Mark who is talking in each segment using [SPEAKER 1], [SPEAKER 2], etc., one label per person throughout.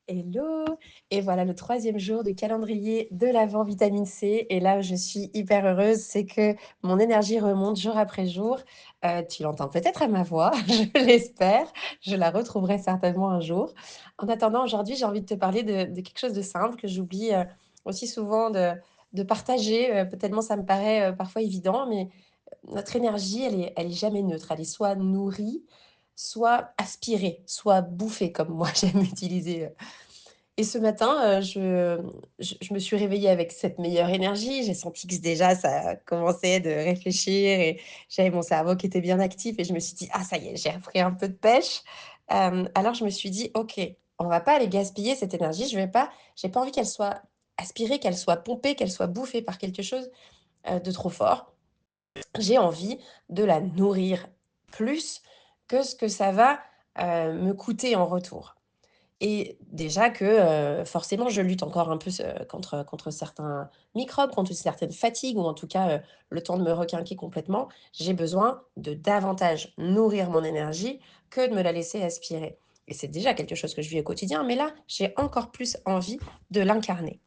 [SPEAKER 1] Hello! Et voilà le troisième jour du calendrier de l'Avent vitamine C et là, je suis hyper heureuse, c'est que mon énergie remonte jour après jour. Tu l'entends peut-être à ma voix, je l'espère, je la retrouverai certainement un jour. En attendant, aujourd'hui, j'ai envie de te parler de quelque chose de simple que j'oublie, aussi souvent de partager, tellement ça me paraît, parfois évident, mais notre énergie, elle est jamais neutre. Elle est soit nourrie, soit aspirée, soit bouffée comme moi j'aime utiliser, et ce matin, je me suis réveillée avec cette meilleure énergie. J'ai senti que déjà ça commençait de réfléchir et j'avais mon cerveau qui était bien actif et je me suis dit: «Ah ça y est, j'ai repris un peu de pêche». Alors je me suis dit: «OK, on va pas aller gaspiller cette énergie, j'ai pas envie qu'elle soit aspirée, qu'elle soit pompée, qu'elle soit bouffée par quelque chose, de trop fort. J'ai envie de la nourrir plus que ce que ça va, me coûter en retour». Et déjà que, forcément, je lutte encore un peu contre certains microbes, contre certaines fatigues ou en tout cas, le temps de me requinquer complètement. J'ai besoin de davantage nourrir mon énergie que de me la laisser aspirer. Et c'est déjà quelque chose que je vis au quotidien, mais là, j'ai encore plus envie de l'incarner.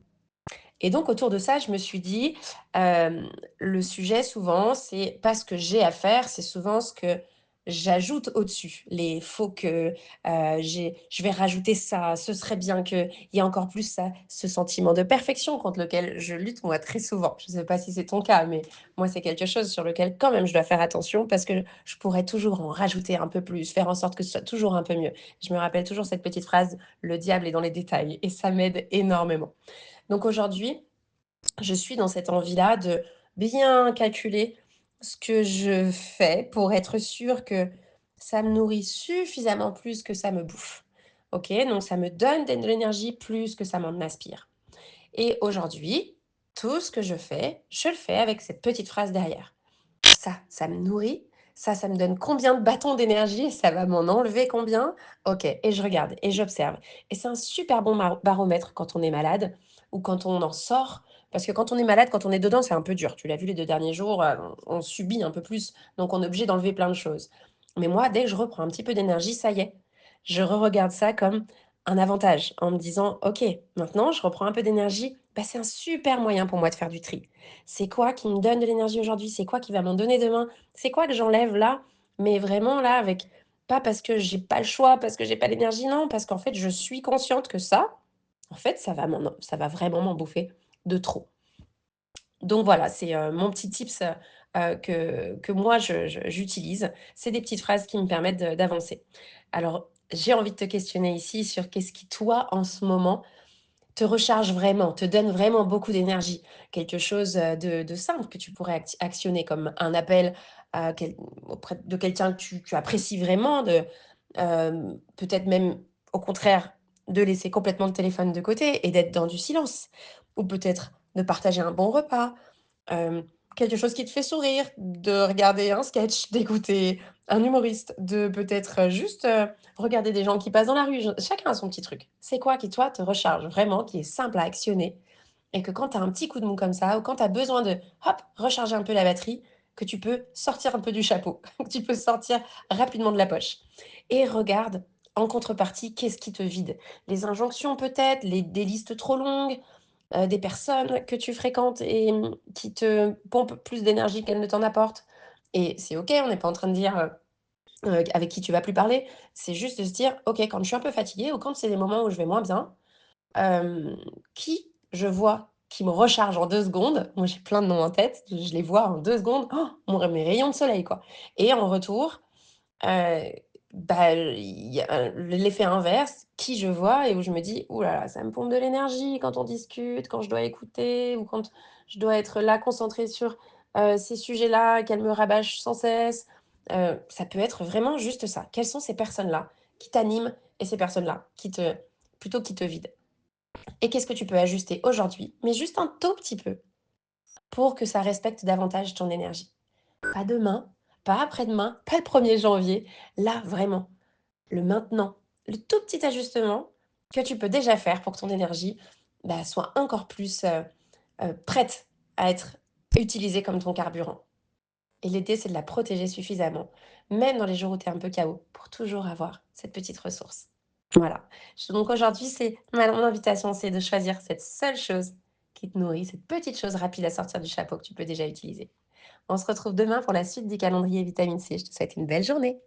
[SPEAKER 1] Et donc autour de ça, je me suis dit, le sujet souvent, c'est pas ce que j'ai à faire, c'est souvent ce que j'ajoute au-dessus. Les «faut que», je vais rajouter ça, ce serait bien qu'il y ait encore plus ça, ce sentiment de perfection contre lequel je lutte moi très souvent. Je ne sais pas si c'est ton cas, mais moi c'est quelque chose sur lequel quand même je dois faire attention parce que je pourrais toujours en rajouter un peu plus, faire en sorte que ce soit toujours un peu mieux. Je me rappelle toujours cette petite phrase: «Le diable est dans les détails» et ça m'aide énormément. Donc aujourd'hui, je suis dans cette envie-là de bien calculer ce que je fais pour être sûre que ça me nourrit suffisamment plus que ça me bouffe. OK? Donc ça me donne de l'énergie plus que ça m'en aspire. Et aujourd'hui, tout ce que je le fais avec cette petite phrase derrière. Ça me nourrit. Ça me donne combien de bâtons d'énergie et ça va m'en enlever combien? OK, et je regarde et j'observe. Et c'est un super bon baromètre quand on est malade ou quand on en sort. Parce que quand on est malade, quand on est dedans, c'est un peu dur. Tu l'as vu les 2 derniers jours, on subit un peu plus, donc on est obligé d'enlever plein de choses. Mais moi, dès que je reprends un petit peu d'énergie, ça y est, je regarde ça comme un avantage en me disant: «OK, maintenant je reprends un peu d'énergie, bah, c'est un super moyen pour moi de faire du tri. C'est quoi qui me donne de l'énergie aujourd'hui? C'est quoi qui va m'en donner demain? C'est quoi que j'enlève là? Mais vraiment là avec pas parce que j'ai pas le choix, parce que j'ai pas l'énergie, non, parce qu'en fait, je suis consciente que ça, en fait, ça va vraiment m'en bouffer de trop. Donc voilà, c'est, mon petit tips, que moi j'utilise. C'est des petites phrases qui me permettent d'avancer. Alors, j'ai envie de te questionner ici sur qu'est-ce qui, toi, en ce moment, te recharge vraiment, te donne vraiment beaucoup d'énergie. Quelque chose, de simple que tu pourrais actionner comme un appel à auprès de quelqu'un que tu apprécies vraiment, peut-être même au contraire de laisser complètement le téléphone de côté et d'être dans du silence. Ou peut-être de partager un bon repas, Hem, quelque chose qui te fait sourire, de regarder un sketch, d'écouter un humoriste, de peut-être, juste, regarder des gens qui passent dans la rue. Je Chacun a son petit truc. C'est quoi qui, toi, te recharge vraiment, qui est simple à actionner et que quand tu as un petit coup de mou comme ça ou quand tu as besoin de, hop, recharger un peu la batterie, que tu peux sortir un peu du chapeau, que tu peux sortir rapidement de la poche et regarde, en contrepartie, qu'est-ce qui te vide? Les injonctions peut-être, les des listes trop longues, des personnes que tu fréquentes et qui te pompent plus d'énergie qu'elles ne t'en apportent. Et c'est OK, on n'est pas en train de dire, avec qui tu vas plus parler. C'est juste de se dire: «OK, quand je suis un peu fatiguée ou quand c'est des moments où je vais moins bien, hem, qui je vois qui me recharge en 2 secondes?» Moi, j'ai plein de noms en tête, je les vois en 2 secondes, mon mes rayons de soleil, quoi. Et en retour, Heu, bah, il y a l'effet inverse, qui je vois et où je me dis: «Ouh là là, ça me pompe de l'énergie quand on discute, quand je dois écouter ou quand je dois être là concentrée sur, ces sujets-là, qu'elles me rabâchent sans cesse». Ça peut être vraiment juste ça. Quelles sont ces personnes-là qui t'animent et ces personnes-là qui te vident? Et qu'est-ce que tu peux ajuster aujourd'hui, mais juste un tout petit peu, pour que ça respecte davantage ton énergie? Pas demain, pas après-demain, pas le 1er janvier, là, vraiment. Le maintenant, le tout petit ajustement que tu peux déjà faire pour que ton énergie, bah, soit encore plus, prête à être utilisée comme ton carburant. Et l'idée, c'est de la protéger suffisamment, même dans les jours où tu es un peu KO, pour toujours avoir cette petite ressource. Voilà. Donc aujourd'hui, c'est mon invitation, c'est de choisir cette seule chose qui te nourrit, cette petite chose rapide à sortir du chapeau que tu peux déjà utiliser. On se retrouve demain pour la suite du calendrier vitamine C. Je te souhaite une belle journée.